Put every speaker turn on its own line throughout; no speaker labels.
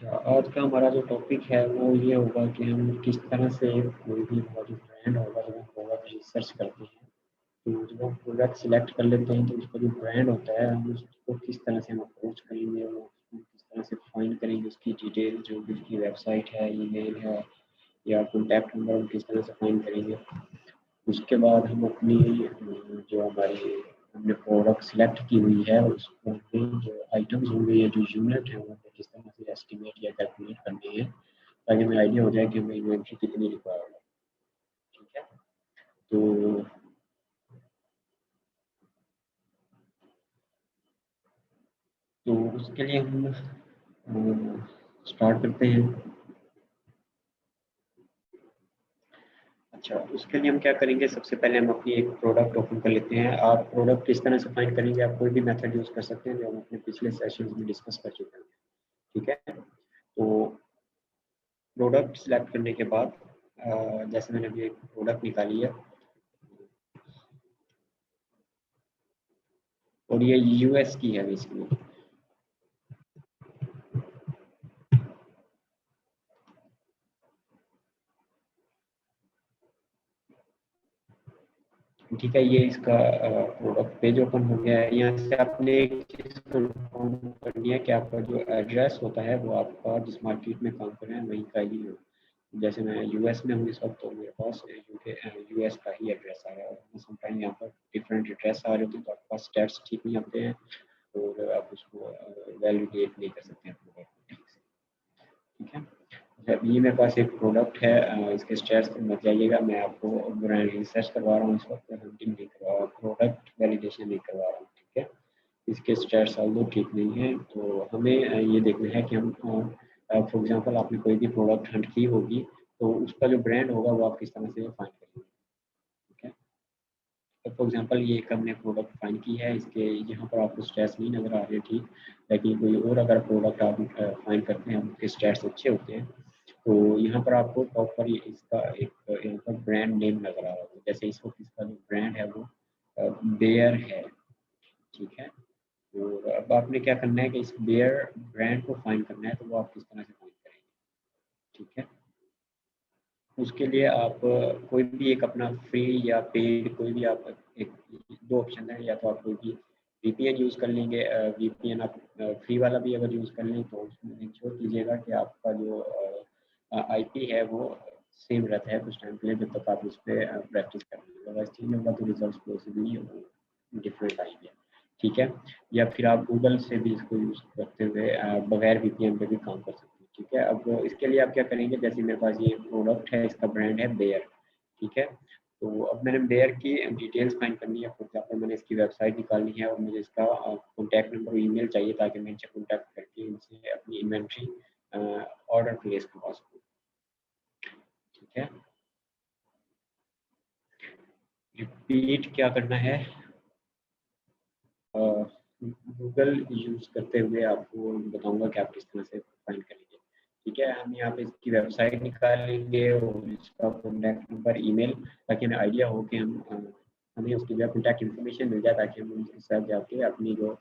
अच्छा, आज का हमारा जो टॉपिक है वो ये होगा कि हम किस तरह से कोई भी हमारा जो ब्रांड होगा जब हम प्रोडक्ट रिसर्च करते हैं, तो जब हम प्रोडक्ट सिलेक्ट कर लेते हैं तो उसका जो ब्रांड होता है हम उसको किस तरह से हम अप्रोच करेंगे, वो उसको किस तरह से फाइंड करेंगे, उसकी डिटेल जो भी उसकी वेबसाइट है, ईमेल है या कॉन्टैक्ट नंबर हम किस तरह से फाइंड करेंगे। उसके बाद हम अपनी जो हमारी हमने प्रोडक्ट सिलेक्ट की हुई है उसको हमें जो आइटम्स होंगे या जो यूनिट है वो हमें किस तरह से एस्टिमेट या कैलकुलेट करने हैं ताकि हमें आइडिया हो जाए कि हमें इन्वेंट्री कितनी रिक्वायर्ड है। ठीक है, तो उसके लिए हम स्टार्ट करते हैं। अच्छा, उसके लिए हम क्या करेंगे, सबसे पहले हम अपनी एक प्रोडक्ट ओपन कर लेते हैं। आप प्रोडक्ट किस तरह से फाइंड करेंगे, आप कोई भी मेथड यूज़ कर सकते हैं जो हम अपने पिछले सेशंस में डिस्कस कर चुके हैं। ठीक है, तो प्रोडक्ट सिलेक्ट करने के बाद जैसे मैंने अभी एक प्रोडक्ट निकाली है और ये यूएस की है बेसिकली। ठीक है, ये इसका प्रोडक्ट पेज ओपन हो गया है। यहाँ से आपने एक चीज़ कंफर्म करनी है कि आपका जो एड्रेस होता है वो आपका जिस मार्केट में काम कर रहे हैं वहीं का ही हो। जैसे मैं यूएस में हूँ इस वक्त, तो मेरे पास यूके यूएस का ही एड्रेस आ रहा है और समटाइम यहाँ पर डिफरेंट एड्रेस आ रहे होते हैं तो आपके पास स्टैट्स ठीक नहीं आते हैं और आप उसको वैलिडेट नहीं कर सकते हैं अपने ठीक से। ठीक है, जब ये मेरे पास एक प्रोडक्ट है, इसके स्टेयर्स पर मत जाइएगा, मैं आपको ब्रांड रिसर्च करवा रहा हूँ इस वक्त, हंटिंग नहीं करवा रहा हूँ, प्रोडक्ट वैलिडेशन नहीं करवा रहा हूँ। ठीक है, इसके स्टेयर्स ऑल्दो ठीक नहीं है, तो हमें ये देखना है कि हम फॉर एग्जांपल आपने कोई भी प्रोडक्ट हंट की होगी तो उसका जो ब्रांड होगा वो आप किस तरह से फाइंड करेंगे। ठीक है, तो फॉर एग्जांपल ये एक हमने प्रोडक्ट फाइंड की है, इसके यहाँ पर आपको स्टेट्स नहीं नज़र आ रहे ठीक, लेकिन कोई और अगर प्रोडक्ट आप फाइंड करते हैं उनके स्टेट्स अच्छे होते हैं तो यहाँ पर आपको टॉप पर इसका एक यहाँ पर ब्रांड नेम नज़र आ रहा है। जैसे इस वक्त इसका जो ब्रांड है वो बेयर है। ठीक है, तो अब आपने क्या करना है कि इस बेयर ब्रांड को फाइंड करना है, तो वो आप किस तरह से फाइंड करेंगे। ठीक है, उसके लिए आप कोई भी एक अपना फ्री या पेड कोई भी आप एक दो ऑप्शन है, या तो आप कोई भी वीपीएन यूज़ कर लेंगे। वीपीएन आप फ्री वाला भी अगर यूज़ कर लें तो उसमें इंश्योर कीजिएगा कि आपका जो आईपी है वो सेम रहता है कुछ टाइम के लिए जब तक आप उस पर प्रैक्टिस कर रहे हैं, अदरवाइज चेंज होगा तो रिजल्ट पॉसिबली डिफरेंट आएंगे। ठीक है, या फिर आप गूगल से भी इसको यूज़ करते हुए बगैर वीपीएन पे भी काम कर सकते हैं। ठीक है, अब इसके लिए आप क्या करेंगे, जैसे मेरे पास ये प्रोडक्ट है, इसका ब्रांड है बेयर। ठीक है, तो अब मैंने बेयर की डिटेल्स फाइंड करनी है। फॉर एग्जाम्पल मैंने इसकी वेबसाइट निकालनी है और मुझे इसका कॉन्टैक्ट नंबर और ईमेल चाहिए ताकि मैं इनसे कॉन्टैक्ट करके इनसे अपनी इन्वेंट्री ऑर्डर प्लेस करवा सकूँ। ठीक है, रिपीट क्या करना है, गूगल यूज़ करते हुए आपको बताऊंगा कि आप किस तरह से फाइंड करेंगे। ठीक है, हम यहाँ पे इसकी वेबसाइट निकालेंगे और इसका कॉन्टैक्ट नंबर ईमेल ताकि हमें आइडिया हो कि हम हमें उसकी जो कॉन्टैक्ट इन्फॉर्मेशन मिल जाए ताकि हम उनके साथ जाके अपनी जो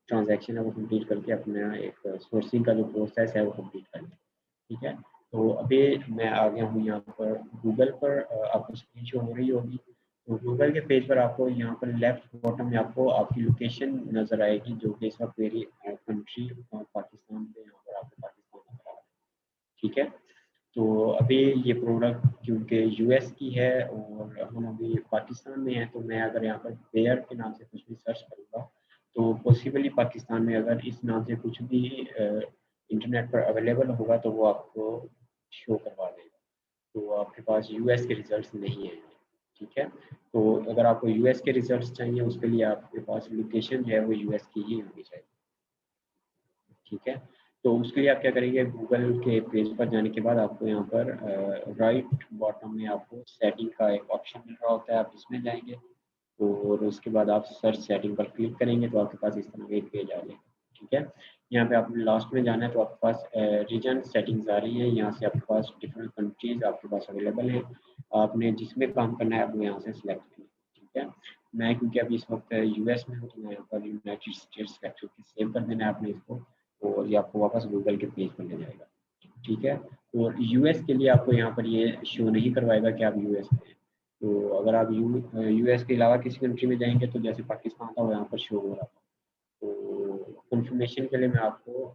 ट्रांजैक्शन है वो कंप्लीट करके अपना एक सोर्सिंग का जो प्रोसेस है वो कंप्लीट करें। ठीक है, तो अभी मैं आ गया हूँ यहाँ पर गूगल पर, आपको स्क्रीन शो हो रही होगी। तो गूगल के पेज पर आपको यहाँ पर लेफ्ट बॉटम में आपको आपकी लोकेशन नज़र आएगी जो कि इस वक्त मेरी कंट्री पाकिस्तान पे, यहाँ पर आपको पाकिस्तान नज़र आ रहा है। ठीक है, तो अभी ये प्रोडक्ट क्योंकि यूएस की है और हम अभी पाकिस्तान में हैं, तो मैं अगर यहाँ पर बेयर के नाम से कुछ भी सर्च करूँगा तो पॉसिबली पाकिस्तान में अगर इस नाम से कुछ भी इंटरनेट पर अवेलेबल होगा तो वो आपको शो करवा देगा, तो आपके पास यूएस के रिजल्ट्स नहीं है। ठीक है, तो अगर आपको यूएस के रिजल्ट्स चाहिए उसके लिए आपके पास लोकेशन जो है वो यूएस की ही होनी चाहिए। ठीक है, तो उसके लिए आप क्या करेंगे, गूगल के पेज पर जाने के बाद आपको यहाँ पर राइट बॉटम में आपको सेटिंग का एक ऑप्शन मिल रहा होता है, आप इसमें जाएंगे और उसके बाद आप सर्च सेटिंग पर क्लिक करेंगे तो आपके पास इस तरह का एक पेज आ जाएगा। ठीक है, यहाँ पे आपने लास्ट में जाना है तो आपके पास रीजन सेटिंग्स आ रही है, यहाँ से आपके पास डिफरेंट कंट्रीज आपके पास अवेलेबल है, आपने जिसमें काम करना है आपको यहाँ से सिलेक्ट करना है। ठीक है, मैं क्योंकि अभी इस वक्त यूएस में हूँ तो मैं यहाँ पर यूनाइटेड स्टेट्स सेलेक्ट करके सेव कर देना है आपने इसको और ये आपको वापस गूगल के पेज पर ले जाएगा। ठीक है, और यूएस के लिए आपको यहाँ पर ये शो नहीं करवाएगा कि आप यूएस में हैं। तो अगर आप यूएस के अलावा किसी कंट्री में जाएंगे तो जैसे पाकिस्तान था वो यहाँ पर शो हो रहा था। तो कंफर्मेशन के लिए मैं आपको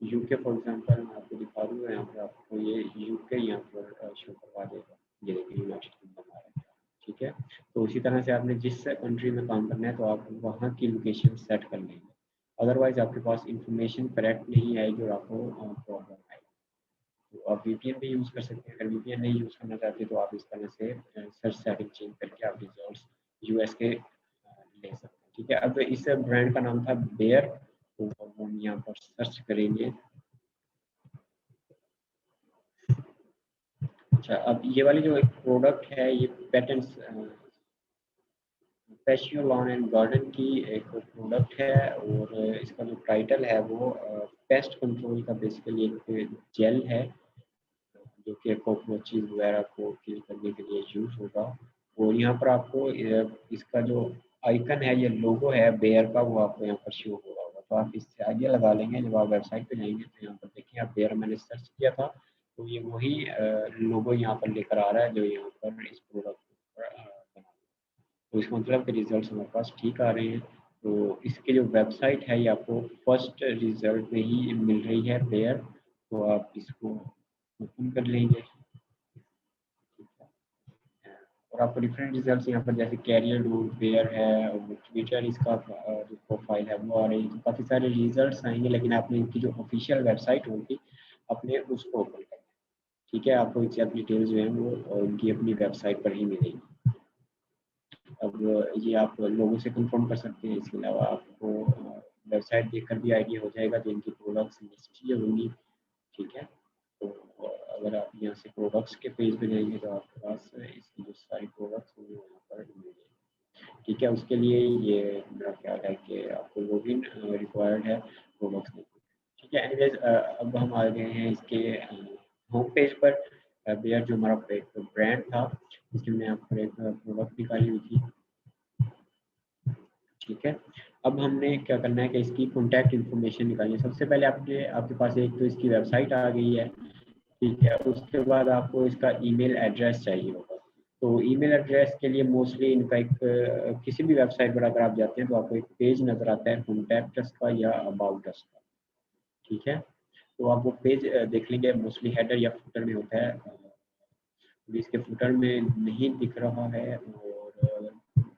यूके फॉर एग्जांपल मैं आपको दिखा दूँगा, यहाँ पर आपको ये यूके यहाँ पर शो करवा देगा। ये देखिए यूनाइटेड किंगडम आ रहा है। ठीक है, तो इसी तरह से आपने जिस कंट्री में काम करना है तो आप वहाँ की लोकेशन सेट कर लेंगे। अदरवाइज़ आपके पास इन्फॉर्मेशन करेक्ट नहीं आएगी और आपको प्रॉब्लम आएगी। तो आप वीपीएन भी यूज़ कर सकते हैं। अगर वीपीएन नहीं यूज़ करना चाहते तो आप इस तरह से सर्च सेटिंग चेंज करके आप रिजल्ट्स यूएस के ले सकते हैं। ठीक है, अब इस ब्रांड का नाम था बेयर, तो हम यहाँ पर सर्च करेंगे। अच्छा, अब ये वाली जो एक प्रोडक्ट है ये पेटेंट्स पैशियो लॉन एंड गार्डन की एक प्रोडक्ट है और इसका जो टाइटल है वो पेस्ट कंट्रोल का बेसिकली एक जेल है जो कि कॉकरोचेस वगैरह को किल करने के लिए यूज होगा। और यहाँ पर आपको इसका जो आइकन है, ये लोगो है बेयर का, वो आपको यहाँ पर शो हो रहा होगा। तो आप इससे आइडिया लगा लेंगे। जब आप वेबसाइट पे जाएंगे तो यहाँ पर देखिए आप बेयर मैंने सर्च किया था तो ये वही लोगो यहाँ पर लेकर आ रहा है जो यहाँ पर इस प्रोडक्ट पर बना। तो इसका मतलब कि रिजल्ट हमारे पास ठीक आ रहे हैं। तो इसकी जो वेबसाइट है ये आपको फर्स्ट रिजल्ट में ही मिल रही है बेयर, तो आप इसको ओपन कर लेंगे। और आपको डिफरेंट रिजल्ट्स यहाँ पर जैसे कैरियर रूट बेयर है और ट्विटर इसका जो प्रोफाइल है वो आ रही है। काफ़ी सारे रिजल्ट्स आएंगे लेकिन आपने इनकी जो ऑफिशियल वेबसाइट होगी अपने उसको ओपन करना है। ठीक है, आपको इसकी डिटेल्स जो है वो इनकी अपनी वेबसाइट पर ही मिलेगी। अब ये आप लोगों से कंफर्म कर सकते हैं। इसके अलावा आपको वेबसाइट देखकर भी आइडिया हो जाएगा जो इनकी प्रोडक्ट्स लिस्ट होंगी। ठीक है, तो अगर आप यहाँ से प्रोडक्ट्स के पेज पे जाएंगे तो आपके पास इसकी जो सारी प्रोडक्ट्स होंगी यहाँ पर मिल जाएगी। ठीक है, उसके लिए ये मेरा ख्याल है कि आपको लॉगिन रिक्वायर्ड है प्रोडक्ट्स में। ठीक है, एनीवेज अब हम आ गए हैं इसके होम पेज पर। बेयर जो हमारा एक ब्रांड था इसकी मैंने यहाँ पर एक प्रोडक्ट निकाली हुई थी। ठीक है, अब हमने क्या करना है कि इसकी कॉन्टैक्ट इन्फॉर्मेशन निकालनी है। सबसे पहले आपके पास एक तो इसकी वेबसाइट आ गई है। ठीक है, उसके बाद आपको इसका ईमेल एड्रेस चाहिए होगा। तो ईमेल एड्रेस के लिए मोस्टली इनका एक किसी भी वेबसाइट पर अगर आप जाते हैं तो आपको एक पेज नज़र आता है कॉन्टैक्ट अस का या अबाउट अस का। ठीक है, तो आप वो पेज देख लेंगे, मोस्टली हेडर या फुटर में होता है। इसके फुटर में नहीं दिख रहा है और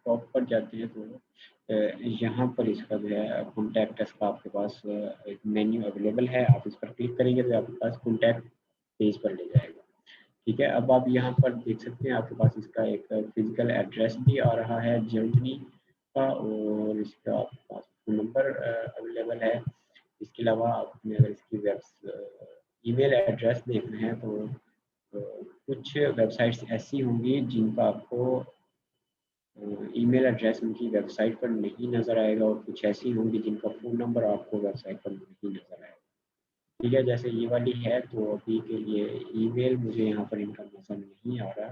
टॉप पर जाते हैं तो यहाँ पर इसका जो है कॉन्टैक्ट अस का आपके पास एक मेन्यू अवेलेबल है। आप इस पर क्लिक करेंगे तो आपके पास कॉन्टैक्ट पेज पर ले जाएगा। ठीक है, अब आप यहाँ पर देख सकते हैं आपके पास इसका एक फिजिकल एड्रेस भी आ रहा है जर्मनी का और इसका आपके पास फ़ोन नंबर अवेलेबल है। इसके अलावा आपने अगर इसकी ईमेल एड्रेस देखना है तो कुछ वेबसाइट्स ऐसी होंगी जिनका आपको ईमेल एड्रेस उनकी वेबसाइट पर नहीं नज़र आएगा और कुछ ऐसी होंगी जिनका फ़ोन नंबर आपको वेबसाइट पर नहीं नज़र आएगा। ठीक है, जैसे ये वाली है तो अभी के लिए ईमेल मुझे यहाँ पर इनका नज़र नहीं आ रहा।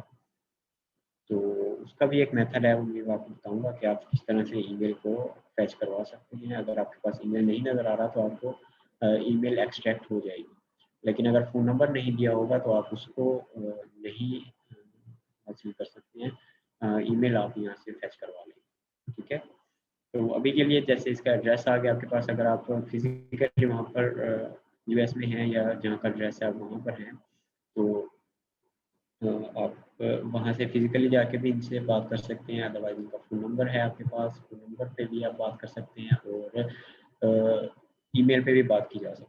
तो उसका भी एक मेथड है, वो मैं आपको बताऊँगा कि आप किस तरह से ईमेल को फैच करवा सकते हैं। अगर आपके पास ईमेल नहीं नज़र आ रहा तो आपको ईमेल एक्सट्रैक्ट हो जाएगी। लेकिन अगर फ़ोन नंबर नहीं दिया होगा तो आप उसको नहीं हासिल कर सकते हैं। ईमेल आप यहाँ से फैच करवा लें। ठीक है, तो अभी के लिए जैसे इसका एड्रेस आ गया आपके पास, अगर आप फिज़िकली वहाँ पर यूएस में हैं या जहाँ का एड्रेस है आप वहाँ पर हैं तो आप वहाँ से फिज़िकली जाके भी इनसे बात कर सकते हैं। अदरवाइज़ इनका फ़ोन नंबर है आपके पास, फ़ोन नंबर पे भी आप बात कर सकते हैं और ईमेल पे भी बात की जा सकती है।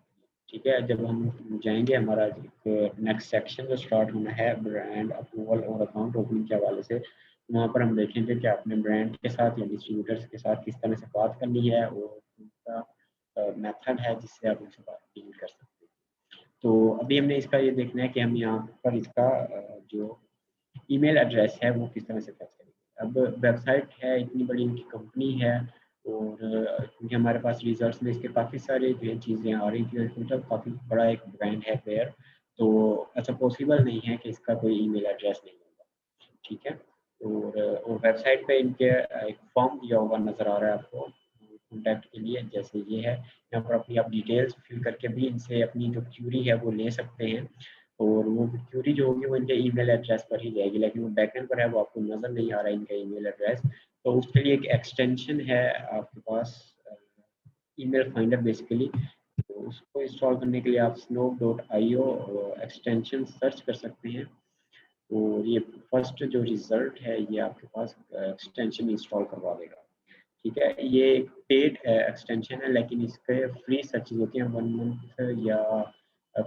ठीक है, जब हम जाएँगे हमारा एक नेक्स्ट सेक्शन जो स्टार्ट होना है ब्रांड अप्रूवल और अकाउंट ओपनिंग के हवाले से, वहाँ पर हम देखेंगे कि आपने ब्रांड के साथ या डिस्ट्रीब्यूटर्स के साथ किस तरह से बात करनी है और उनका मेथड है जिससे आप उनसे बात डील कर सकते हैं। तो अभी हमने इसका ये देखना है कि हम यहाँ पर इसका जो ईमेल एड्रेस है वो किस तरह से फैच करेंगे। अब वेबसाइट है, इतनी बड़ी इनकी कंपनी है और क्योंकि हमारे पास रिजल्ट्स में इसके काफ़ी सारे जो है चीज़ें आ रही थी, मतलब काफ़ी बड़ा एक ब्रांड है पेयर, तो ऐसा पॉसिबल नहीं है कि इसका कोई ईमेल एड्रेस नहीं होगा। ठीक है, और वेबसाइट पे इनके एक फॉर्म दिया हुआ नज़र आ रहा है आपको, कॉन्टैक्ट के लिए, जैसे ये है। यहाँ पर अपनी आप डिटेल्स फिल करके भी इनसे अपनी जो क्यूरी है वो ले सकते हैं, और वो क्यूरी जो होगी वो इनके ईमेल एड्रेस पर ही जाएगी, लेकिन वो बैकएंड पर है वो आपको नज़र नहीं आ रहा है इनका ईमेल एड्रेस। तो उसके लिए एक एक्सटेंशन है आपके पास, ईमेल फाइंडर बेसिकली। तो उसको इंस्टॉल करने के लिए आप snow.io एक्सटेंशन सर्च कर सकते हैं, और ये फर्स्ट जो रिजल्ट है ये आपके पास एक्सटेंशन इंस्टॉल करवा देगा। ठीक है, ये एक पेड एक्सटेंशन है, लेकिन इसके फ्री सर्चेज होती हैं 1 मंथ या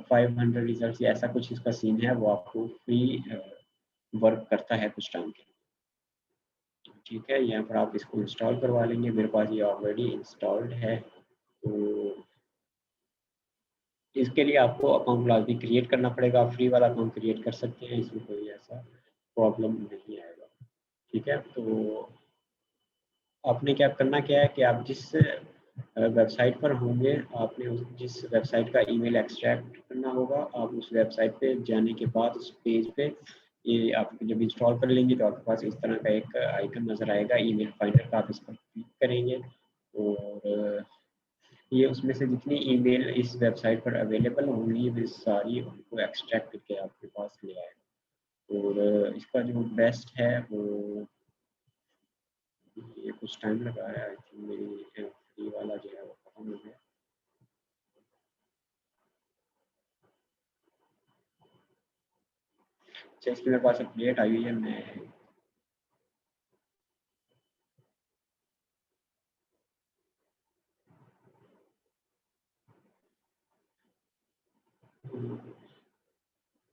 500 रिजल्ट या ऐसा कुछ इसका सीन है, वो आपको फ्री वर्क करता है कुछ टाइम के। ठीक है, यहाँ पर आप इसको इंस्टॉल करवा लेंगे, मेरे पास ये ऑलरेडी इंस्टॉल्ड है। तो इसके लिए आपको अकाउंट लाजमी क्रिएट करना पड़ेगा, आप फ्री वाला अकाउंट क्रिएट कर सकते हैं, इसमें कोई ऐसा प्रॉब्लम नहीं आएगा। ठीक है, तो आपने क्या करना क्या है कि आप जिस वेबसाइट पर होंगे, आपने जिस वेबसाइट का ईमेल एक्सट्रैक्ट करना होगा, आप उस वेबसाइट पे जाने के बाद उस पेज पे ये आप जब इंस्टॉल कर लेंगे तो आपके पास इस तरह का एक आइकन नज़र आएगा ईमेल फाइंडर का, आप इस पर क्लिक करेंगे, और ये उसमें से जितनी ईमेल इस वेबसाइट पर अवेलेबल होंगी वे सारी उनको एक्सट्रैक्ट करके आपके पास ले आएगा। और इसका जो बेस्ट है वो, ये कुछ टाइम लगा है, आई थिंक मेरी फ्री वाला जो है वो खत्म हो गया। अच्छा, इसमें मेरे पास अपडेट आई हुई है, मैं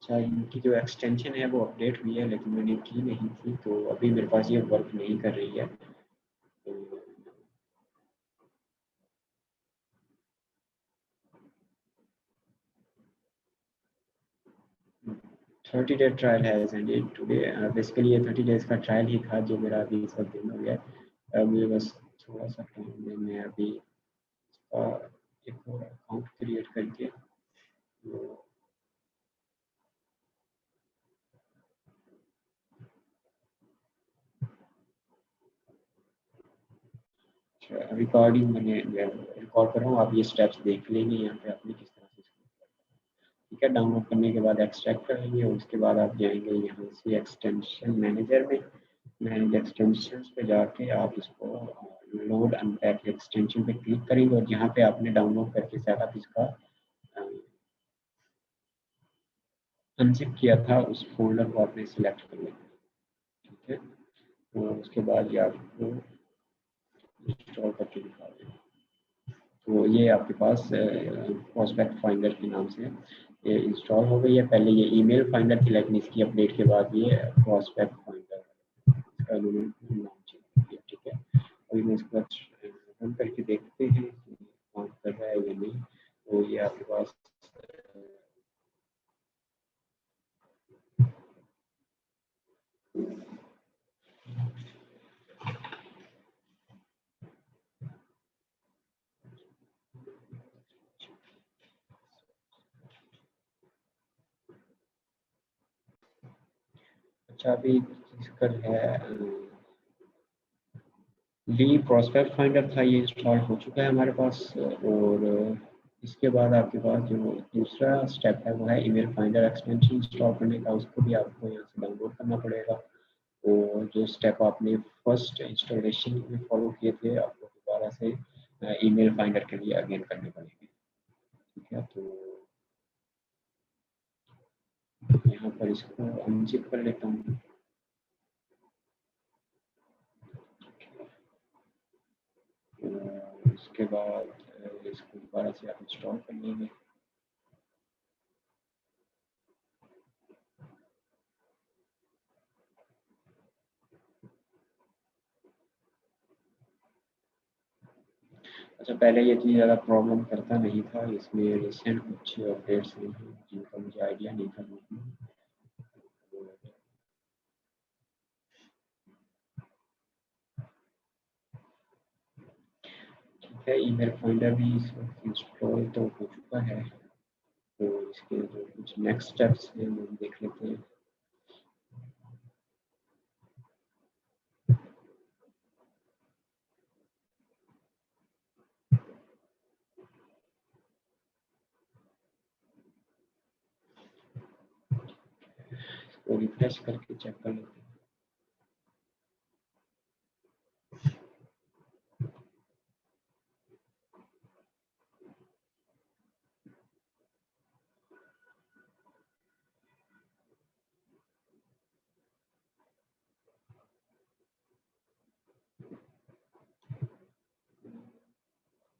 अच्छा, इनकी जो एक्सटेंशन है वो अपडेट हुई है, लेकिन मैंने की नहीं थी, तो अभी मेरे पास ये वर्क नहीं कर रही है। तो 30 day trial has ended today. Basically ये 30 डेज का ट्रायल ही था जो मेरा अभी इस वक्त दिन हो गया। मुझे बस थोड़ा सा टाइम में मैं अभी इसका एक और अकाउंट क्रिएट करके, तो रिकॉर्डिंग मैंने रिकॉर्ड कर रहा हूँ, आप ये स्टेप्स देख लेंगे यहाँ पे आपने किस तरह से इसको। ठीक है, डाउनलोड करने के बाद एक्सट्रैक्ट करेंगे, और उसके बाद आप जाएंगे यहाँ से एक्सटेंशन मैनेजर में, मैनेज एक्सटेंशन पे जाके आप इसको लोड अनपैक एक्सटेंशन पे क्लिक करेंगे, और जहाँ पे आपने डाउनलोड करके सेटअप इसका अनजिप किया था उस फोल्डर को आपने सिलेक्ट कर लेना। ठीक है, और उसके बाद ये आपको इंस्टॉल करके दिखा देगा। तो ये आपके पास प्रोस्पेक्ट फाइंडर के नाम से ये इंस्टॉल हो गई है। पहले ये ईमेल फाइंडर थी, लेकिन इसकी अपडेट के बाद ये प्रोस्पेक्ट फाइंडर इसका इन्होंने नाम चेंज किया। ठीक है, अभी मैं इसको रन करके देखते हैं कि काम कर रहा है या नहीं। तो ये आपके पास अच्छा, अभी इसका है ली प्रोस्पेक्ट फाइंडर था, ये इंस्टॉल हो चुका है हमारे पास। और इसके बाद आपके पास जो दूसरा स्टेप है वो है ईमेल फाइंडर एक्सटेंशन इंस्टॉल करने का, उसको भी आपको यहाँ से डाउनलोड करना पड़ेगा। और जो स्टेप आपने फर्स्ट इंस्टॉलेशन में फॉलो किए थे, आपको दोबारा से ईमेल फाइंडर के लिए अगेन करने पड़ेंगे। ठीक है, तो यहाँ पर इसको अनजिप कर लेता हूँ। उसके बाद इसको दोबारा से आप इंस्टॉल कर लेंगे। अच्छा, पहले ये चीज़ ज़्यादा प्रॉब्लम करता नहीं था, इसमें रिसेंट कुछ अपडेट्स हुए हैं जिनका मुझे आइडिया नहीं था। ठीक है, ईमेल फाइंडर भी इस वक्त इंस्टॉल तो हो चुका है, तो इसके जो कुछ नेक्स्ट स्टेप्स हैं वो देख लेते हैं। इसको रिफ्रेश करके चेक कर लेते हैं।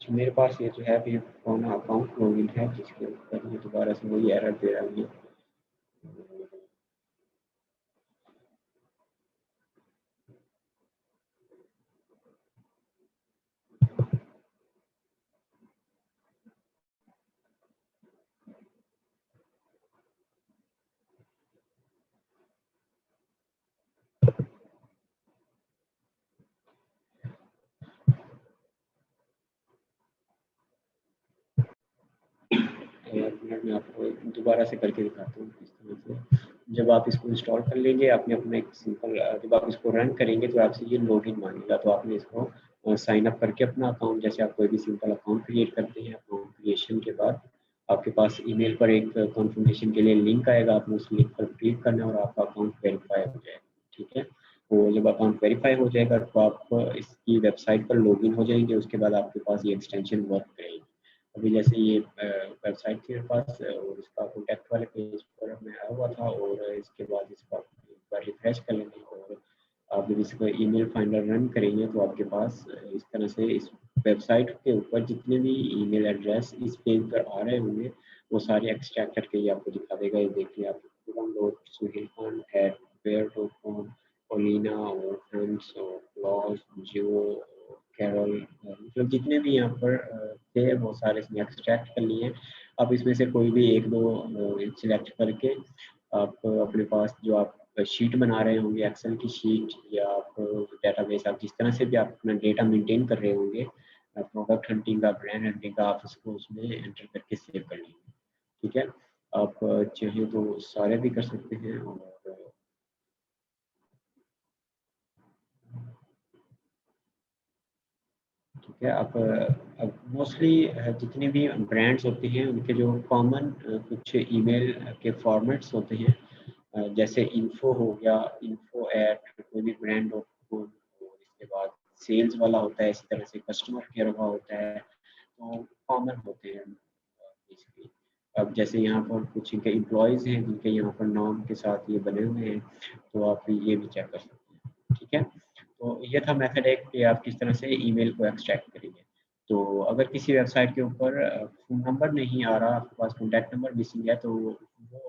तो मेरे पास ये जो है अभी फोन अकाउंट लॉगिन है, जिसके ऊपर ये दोबारा से वही एरर दे रहा है। एक मिनट में आपको दोबारा से करके दिखाता हूँ किस तरह से। जब आप इसको इंस्टॉल कर लेंगे, आपने अपना एक सिंपल जब आप इसको रन करेंगे तो आपसे ये लॉगिन मांगेगा, तो आपने इसको साइन अप करके अपना अकाउंट, जैसे आप कोई भी सिंपल अकाउंट क्रिएट करते हैं, अकाउंट क्रिएशन के बाद आपके पास ईमेल पर एक कन्फर्मेशन के लिए लिंक आएगा, आपने उस लिंक पर क्लिक करना है और आपका अकाउंट वेरीफाई हो जाएगा। ठीक है, तो जब अकाउंट वेरीफाई हो जाएगा तो आप इसकी वेबसाइट पर लॉगिन हो जाएंगे, उसके बाद आपके पास ये एक्सटेंशन वर्क करेगी। अभी जैसे ये वेबसाइट थी मेरे पास और इसका कॉन्टैक्ट वाले पेज पर मैं आया हुआ था, और इसके बाद इसका एक बार रिफ्रेश कर लेंगे और आप जब इसको ईमेल फाइंडर रन करेंगे तो आपके पास इस तरह से इस वेबसाइट के ऊपर जितने भी ईमेल एड्रेस इस पेज पर आ रहे होंगे वो सारे एक्सट्रैक्ट करके ये आपको दिखा देगा। ये देखिए आप suhilkhan@bear.com, ओलिना और फ्रेंड्स और क्लॉज, जियो, कैरल, मतलब जितने भी यहाँ पर थे वो सारे इसमें एक्सट्रैक्ट कर लिए हैं। आप इसमें से कोई भी एक दो सिलेक्ट करके आप अपने पास जो आप शीट बना रहे होंगे, एक्सेल की शीट या आप डेटाबेस, आप जिस तरह से भी आप अपना डेटा मेंटेन कर रहे होंगे, प्रोडक्ट हंटिंग का, ब्रांड हंटिंग का, आप उसको उसमें एंटर करके सेव कर लेंगे। ठीक है, आप चाहें तो सारे भी कर सकते हैं। और ठीक है, अब मोस्टली जितने भी ब्रांड्स होते हैं उनके जो कॉमन कुछ ईमेल के फॉर्मेट्स होते हैं, जैसे इन्फो हो गया, इन्फो एट कोई भी ब्रांड डॉट कॉम, और इसके बाद सेल्स वाला होता है, इसी तरह से कस्टमर केयर वाला होता है, तो कॉमन होते हैं बेसिकली। अब जैसे यहाँ पर कुछ इनके एम्प्लॉयज़ हैं जिनके यहाँ पर नाम के साथ ये बने हुए हैं, तो आप ये भी चेक कर सकते हैं। ठीक है, तो ये था मेथड एक कि आप किस तरह से ईमेल को एक्सट्रैक्ट करेंगे। तो अगर किसी वेबसाइट के ऊपर फ़ोन नंबर नहीं आ रहा, आपके पास कॉन्टैक्ट नंबर मिसिंग है, तो वो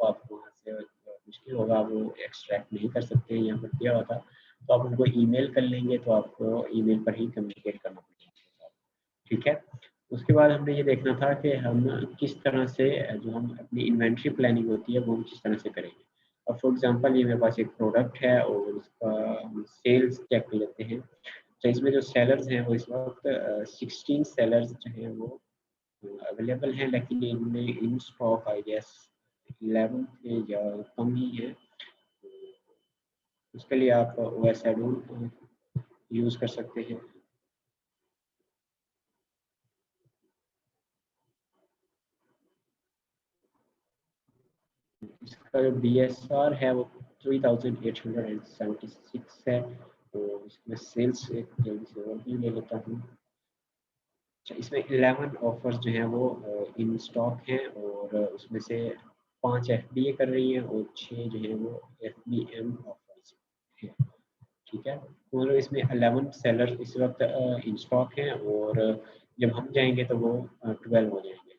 आप वहाँ से मुश्किल होगा, वो एक्सट्रैक्ट नहीं कर सकते, यहाँ पर दिया हुआ था। तो आप उनको ईमेल कर लेंगे, तो आपको ईमेल पर ही कम्युनिकेट करना पड़ेगा। ठीक है, उसके बाद हमने ये देखना था कि हम किस तरह से जो हम अपनी इन्वेंट्री प्लानिंग होती है वो हम किस तरह से करेंगे। अब फॉर एग्जांपल ये मेरे पास एक प्रोडक्ट है और उसका हम सेल्स चेक कर लेते हैं। तो इसमें जो सेलर्स हैं वो इस वक्त 16 सेलर्स जो हैं वो अवेलेबल हैं, लेकिन इनमें इन स्टॉक आई गेस 11 थे या कम ही है। उसके लिए आप ओ एस एडोन यूज़ कर सकते हैं। इसका जो BSR है वो 3876 है। तो इसमें सेल्स एक जल्दी से और भी ले लेता हूँ। अच्छा, इसमें 11 ऑफर्स जो हैं वो इन स्टॉक हैं, और उसमें से 5 FBA कर रही हैं और 6 जो हैं वो FBM ऑफर्स हैं। ठीक है, तो मतलब इसमें 11 सेलर इस वक्त इन स्टॉक हैं, और जब हम जाएंगे तो वो 12 हो जाएंगे।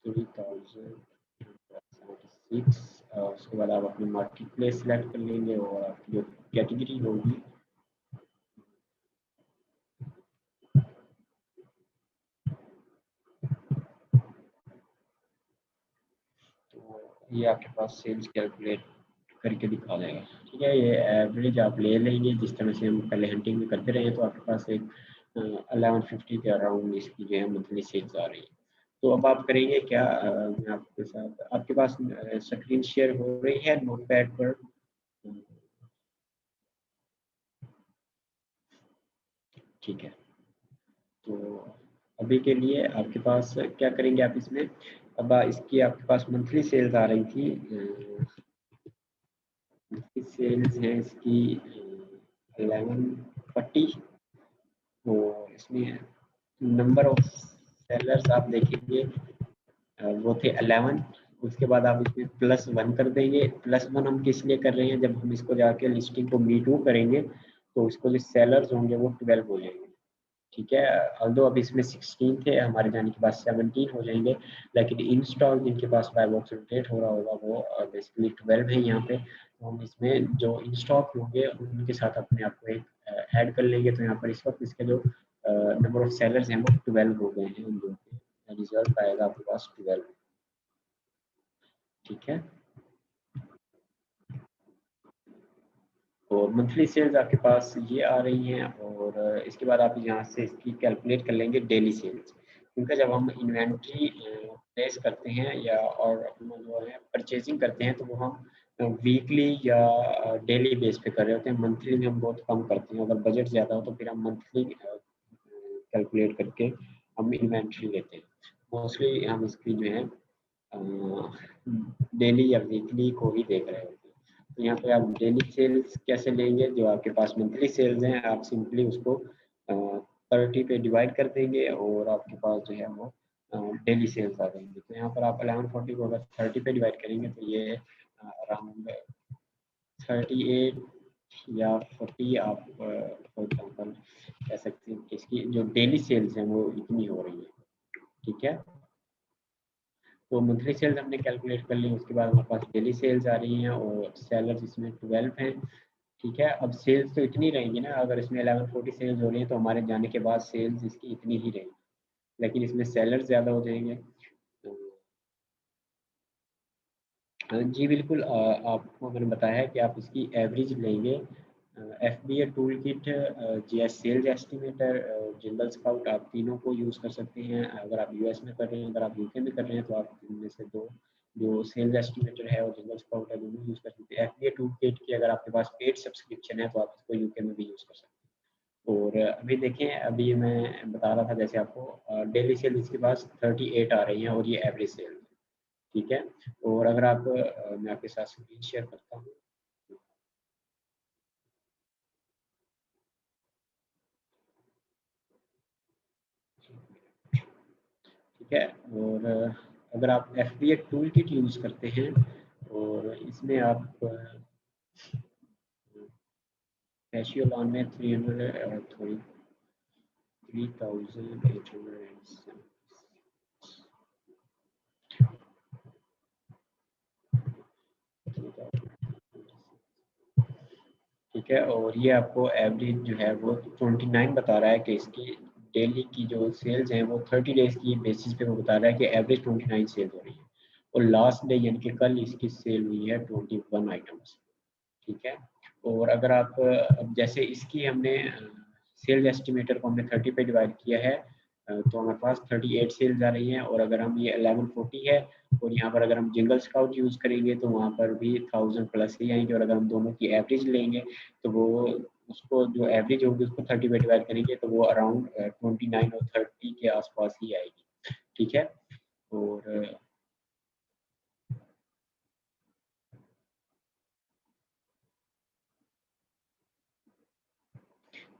3076। उसके बाद आप अपनी मार्केट प्लेस सेलेक्ट कर लेंगे और आपकी जो कैटेगरी होगी, तो ये आपके पास सेल्स कैलकुलेट करके दिखा देगा। ठीक है, ये एवरेज आप ले लेंगे जिस तरह से हम पहले हंटिंग में करते रहे, तो आपके पास एक 1150 के अराउंड इसकी जो है मंथली सेल्स आ रही है। तो अब आप करेंगे क्या, मैं आपके साथ, आपके पास स्क्रीन शेयर हो रही है नोट पैड पर? ठीक है, तो अभी के लिए आपके पास क्या करेंगे आप इसमें, अब इसकी आपके पास मंथली सेल्स आ रही थी सेल्स हैं इसकी 1140 और इसमें नंबर ऑफ सेलर्स आप देखेंगे वो थे 11। उसके बाद आप इसमें +1 कर देंगे। +1 हम किस लिए कर रहे हैं, जब हम इसको जाके लिस्टिंग को मी2 करेंगे तो इसको जो सेलर्स होंगे वो 12 हो जाएंगे। ठीक है, ऑल्दो अब इसमें 16 थे, हमारे जाने के बाद 17 हो जाएंगे, लेकिन इन स्टॉक जिनके पास बाय बॉक्स रोटेट हो रहा होगा वो बेसिकली 12 है यहाँ पे। तो हम इसमें जो इन स्टॉक होंगे उनके साथ अपने आप को एक ऐड कर लेंगे। तो यहाँ पर इस वक्त इसके जो नंबर ऑफ सेलर्स हैं वो 12 हो गए हैं, जो रिजल्ट आएगा आपके पास 12। ठीक है, तो मंथली सेल्स आपके पास ये आ रही हैं और इसके बाद आप यहाँ से इसकी कैलकुलेट कर लेंगे डेली सेल्स, क्योंकि जब हम इन्वेंट्री प्लेस करते हैं या और अपना जो है परचेजिंग करते हैं तो वो हम वीकली या डेली बेस पे कर रहे होते हैं। मंथली में हम बहुत कम करते हैं, अगर बजट ज़्यादा हो तो फिर हम मंथली कैलकुलेट करके हम इन्वेंट्री लेते हैं। मोस्टली हम इसकी जो है डेली या वीकली को ही देख रहे होते हैं। तो यहाँ पे आप डेली सेल्स कैसे लेंगे, जो आपके पास मंथली सेल्स हैं आप सिंपली उसको 30 पे डिवाइड कर देंगे और आपके पास जो है वो डेली सेल्स आ जाएंगे। तो यहाँ पर आप 1140 को अगर 30 पे डिवाइड करेंगे तो ये अराउंड 38 या 40 आप फॉर एग्जाम्पल कह सकते हैं कि इसकी जो डेली सेल्स हैं वो इतनी हो रही है। ठीक है, तो मंथली सेल्स हमने कैलकुलेट कर ली, उसके बाद हमारे पास डेली सेल्स आ रही हैं और सेलर्स इसमें 12 हैं। ठीक है, अब सेल्स तो इतनी रहेंगी ना, अगर इसमें 1140 सेल्स हो रही है तो हमारे जाने के बाद सेल्स इसकी इतनी ही रहेंगी, लेकिन इसमें सेलर्स ज़्यादा हो जाएंगे। जी बिल्कुल, आपको मैंने बताया है कि आप इसकी एवरेज लेंगे। FBA tool kit, GS sales estimator, Jungle Scout, आप तीनों को यूज़ कर सकते हैं। अगर आप US में कर रहे हैं, अगर आप UK में कर रहे हैं तो आप इनमें से दो जो सेल्स एस्टिमेटर है और जिंगल स्काउट है दोनों यूज़ कर सकते हैं। FBA टूल किट की अगर आपके पास पेड सब्सक्रिप्शन है तो आप इसको UK में भी यूज़ कर सकते हैं। और अभी देखें, अभी मैं बता रहा था जैसे आपको डेली सेल इसके पास 38 आ रही हैं और ये एवरेज सेल। ठीक है, और अगर आप मैं आपके साथ स्क्रीन शेयर करता हूँ। ठीक है, और अगर आप FBA टूल किट यूज़ करते हैं और इसमें आप कैशियो लॉन में 3800 ठीक है, और ये आपको एवरेज जो है वो 29 बता रहा है कि इसकी डेली की जो सेल्स हैं वो 30 डेज की बेसिस पे वो बता रहा है कि एवरेज 29 सेल्स हो रही है और लास्ट डे यानी कि कल इसकी सेल हुई है 21 आइटम्स। ठीक है, और अगर आप अब जैसे इसकी हमने सेल्स एस्टिमेटर को हमने 30 पे डिवाइड किया है तो हमारे पास 38 सेल्स आ रही हैं। और अगर हम ये 1140 है और यहाँ पर अगर हम जिंगल स्काउट यूज़ करेंगे तो वहाँ पर भी 1000 प्लस ही आएंगे। और अगर हम दोनों की एवरेज लेंगे तो वो उसको जो एवरेज होगी उसको 30 पे डिवाइड करेंगे तो वो अराउंड 29 और 30 के आसपास ही आएगी। ठीक है, और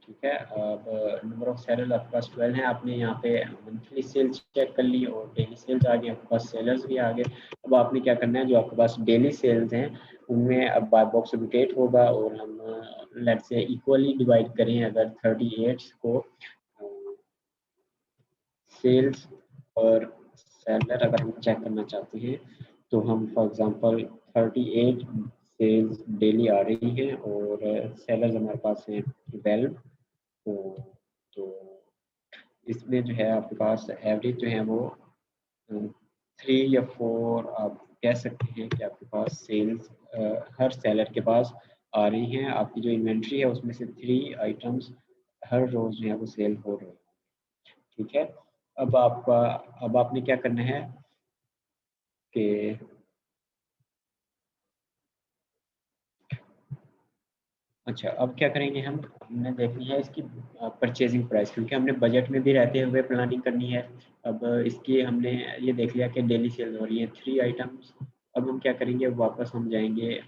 ठीक है, अब नंबर ऑफ सेलर्स आपके पास 12 हैं। आपने यहाँ पे मंथली सेल्स चेक कर ली और डेली सेल्स आ गई, आपके पास सेलर्स भी आ गए। अब आपने क्या करना है, जो आपके पास डेली सेल्स हैं उनमें अब बाय बॉक्स रोटेट होगा और हम लेट्स से इक्वली डिवाइड करें। अगर 38 को सेल्स और सेलर अगर हम चेक करना चाहते हैं तो हम फॉर एग्जांपल 38 सेल्स डेली आ रही हैं और सेलर्स हमारे पास हैं 12। तो इसमें जो है आपके पास एवरेज जो है वो 3 या 4 आप कह सकते हैं कि आपके पास सेल्स हर सेलर के पास आ रही हैं। आपकी जो इन्वेंट्री है उसमें से 3 आइटम्स हर रोज जो है वो सेल हो रहे हैं। ठीक है, अब आपका अब आपने क्या करना है कि अच्छा अब क्या करेंगे, हमने देखनी है इसकी परचेजिंग प्राइस, क्योंकि हमने बजट में भी रहते हुए प्लानिंग करनी है। अब इसकी हमने ये देख लिया कि डेली सेल हो रही है 3 आइटम्स अब हम क्या करेंगे, वापस हम जाएंगे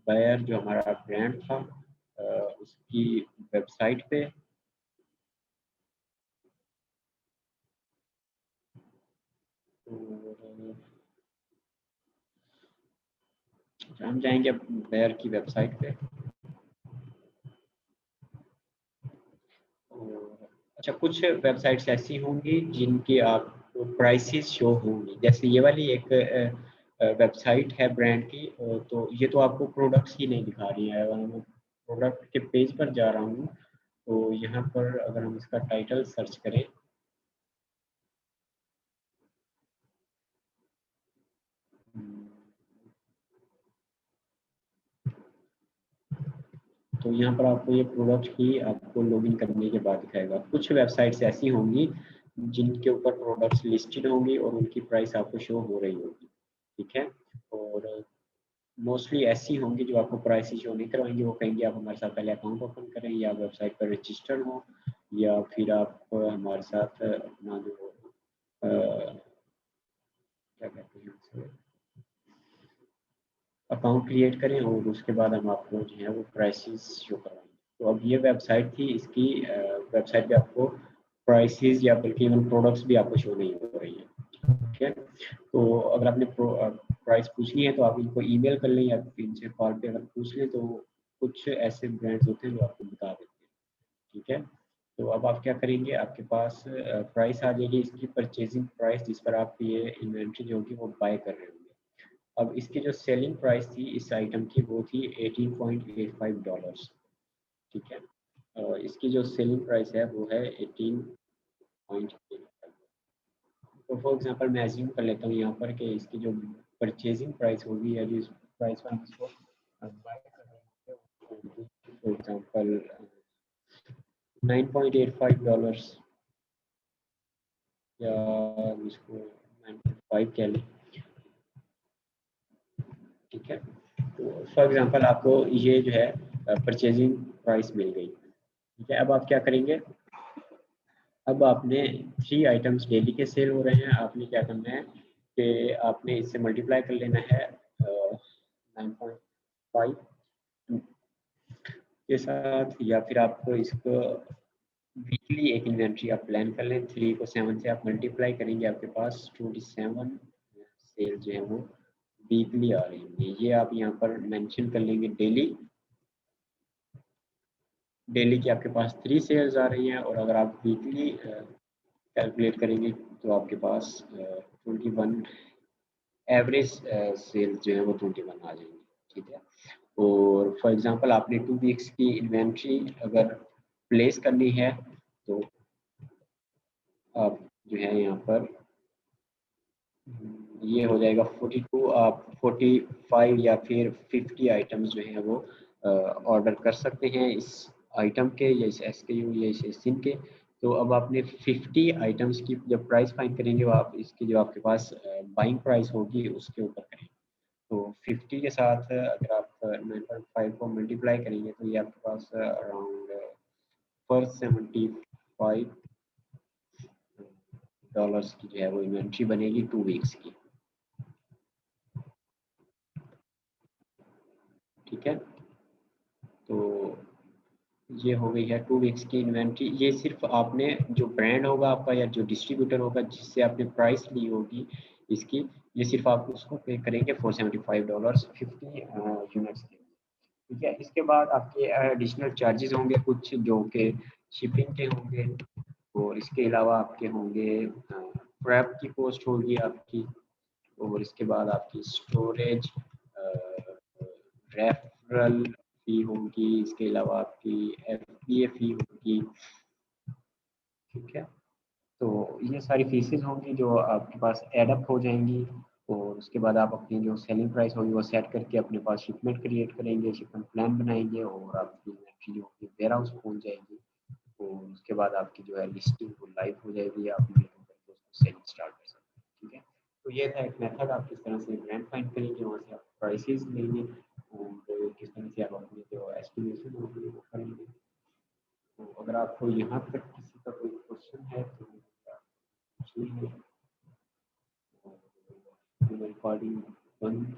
बायर जो हमारा ब्रांड था उसकी वेबसाइट पे, और हम जाएंगे बायर की वेबसाइट पे। और अच्छा, कुछ वेबसाइट्स ऐसी होंगी जिनकी आपको प्राइसेस शो होंगी, जैसे ये वाली एक वेबसाइट है ब्रांड की, तो ये तो आपको प्रोडक्ट्स ही नहीं दिखा रही है। अगर मैं प्रोडक्ट के पेज पर जा रहा हूँ तो यहाँ पर अगर हम इसका टाइटल सर्च करें, तो यहाँ पर आपको ये प्रोडक्ट ही आपको लॉगिन करने के बाद दिखाएगा। कुछ वेबसाइट्स ऐसी होंगी जिनके ऊपर प्रोडक्ट्स लिस्टेड होंगी और उनकी प्राइस आपको शो हो रही होगी, ठीक है। और मोस्टली ऐसी होंगी जो आपको प्राइस शो नहीं करवाएंगे, वो कहेंगे आप हमारे साथ पहले अकाउंट ओपन करें या वेबसाइट पर रजिस्टर हो, या फिर आप हमारे साथ अपना जो क्या कहते हैं उसे, अकाउंट क्रिएट करें और उसके बाद हम आपको जो है वो प्राइसेस शो करवाएंगे। तो अब ये वेबसाइट थी, इसकी वेबसाइट पे आपको प्राइसेस या बल्कि इवन प्रोडक्ट्स भी आपको शो नहीं हो रही है, ठीक है। तो अगर आपने प्राइस पूछनी है तो आप इनको ईमेल कर लें या इनसे कॉल पे अगर पूछ लें, तो कुछ ऐसे ब्रांड्स होते हैं जो आपको बता देते हैं, ठीक है। तो अब आप क्या करेंगे, आपके पास प्राइस आ जाएगी, इसकी परचेजिंग प्राइस जिस पर आप ये इन्वेंट्री जो होगी वो बाय कर रहे होंगे। अब इसकी जो सेलिंग प्राइस थी इस आइटम की वो थी $18.85, ठीक है। इसकी जो सेलिंग प्राइस है वो है 18.85। तो फॉर एग्जांपल मैं एज्यूम कर लेता हूँ यहाँ पर कि इसकी जो परचेजिंग प्राइस होगी या जिस प्राइस पर हम इसको बाय कर रहे हैं, फॉर एग्जांपल $9.85 या इसको 9.5 कह लें, ठीक है। तो फॉर एग्जांपल आपको ये जो है परचेजिंग प्राइस मिल गई, ठीक है। अब आप क्या करेंगे, अब आपने 3 आइटम्स डेली के सेल हो रहे हैं, आपने क्या करना है कि आपने इससे मल्टीप्लाई कर लेना है 9.5 के साथ, या फिर आप इसको वीकली एक इन्वेंट्री आप प्लान कर लें, 3 को 7 से आप मल्टीप्लाई करेंगे, आपके पास 27 सेल जो है वो वीकली आ रही होंगी। ये आप यहाँ पर मेंशन कर लेंगे डेली, डेली की आपके पास 3 सेल्स आ रही हैं, और अगर आप वीकली कैलकुलेट करेंगे तो आपके पास 21 एवरेज सेल्स जो है वो 21 आ जाएंगी, ठीक है। और फॉर एग्जांपल आपने 2 वीक्स की इन्वेंट्री अगर प्लेस करनी है तो आप जो है यहाँ पर ये हो जाएगा 42, आप 45 या फिर 50 आइटम्स जो हैं वो ऑर्डर कर सकते हैं इस आइटम के या इस SKU या इस सिम के। तो अब आपने 50 आइटम्स की जब प्राइस फाइंड करेंगे वो आप इसकी जो आपके पास बाइंग प्राइस होगी उसके ऊपर करेंगे। तो 50 के साथ अगर आप 9.5 को मल्टीप्लाई करेंगे तो ये आपके पास अराउंड $475 की जो है वो इन्वेंट्री बनेगी 2 वीक्स की, ठीक है। तो ये हो गई है 2 वीक्स की इन्वेंट्री। ये सिर्फ आपने जो ब्रांड होगा आपका या जो डिस्ट्रीब्यूटर होगा जिससे आपने प्राइस ली होगी इसकी, ये सिर्फ आप उसको पे करेंगे $475 50 यूनिट्स के, ठीक है। इसके बाद आपके एडिशनल चार्जेस होंगे कुछ जो कि शिपिंग के होंगे, और इसके अलावा आपके होंगे प्रेप की कॉस्ट होगी आपकी, और इसके बाद आपकी स्टोरेज, रेफरल फी होगी, इसके अलावा आपकी FBA फी होगी, ठीक है। तो ये सारी फीसेस होंगी जो आपके पास एडअप हो जाएंगी, और उसके बाद आप अपनी जो सेलिंग प्राइस होगी वो सेट करके अपने पास शिपमेंट क्रिएट करेंगे, शिपमेंट प्लान बनाएंगे, और आपकी इन्वेंट्री जो होगी वेयर हाउस पहुँच जाएगी, और उसके बाद आपकी जो है लिस्टिंग वो लाइव हो जाएगी, आप उसको सेलिंग स्टार्ट कर सकते हैं, ठीक है। तो ये था एक मेथड, आप किस तरह से ब्रांड फाइंड करेंगे, वहाँ से आप प्राइसेस लेंगे, और किस तरह से आप अपनी जो एस्टिमेशन होगी वो करेंगे। तो अगर आपको यहाँ तक किसी का कोई क्वेश्चन है तो पूछ लीजिए। रिकॉर्डिंग बंद